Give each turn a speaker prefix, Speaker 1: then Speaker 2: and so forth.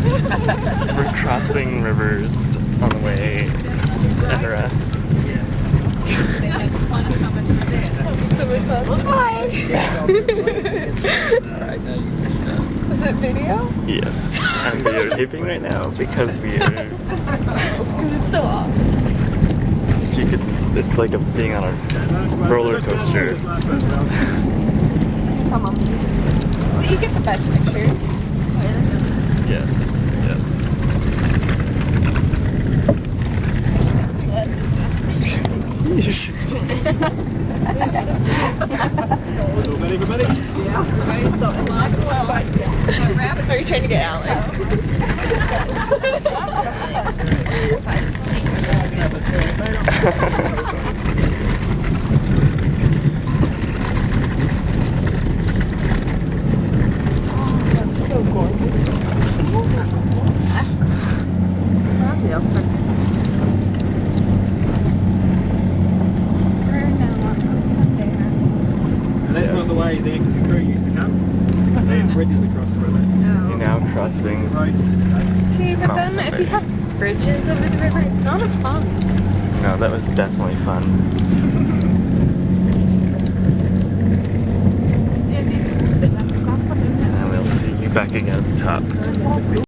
Speaker 1: We're crossing rivers on the way to Edoras.
Speaker 2: So we thought, hi! Is it video?
Speaker 1: Yes, I'm videotaping right now because we are.
Speaker 2: Because it's so awesome.
Speaker 1: You could. It's like being on a roller coaster.
Speaker 2: Come on. Well, you get the best pictures.
Speaker 1: Yes, yes.
Speaker 3: Everybody?
Speaker 2: Yeah. Are you trying to get Alex? That's so gorgeous.
Speaker 3: And that's not the way the actors and crew used to come. They had bridges across the river.
Speaker 1: You're now crossing.
Speaker 2: See, but then if you have bridges over the river, it's not as fun.
Speaker 1: No, that was definitely fun. And we'll see you back again at the top.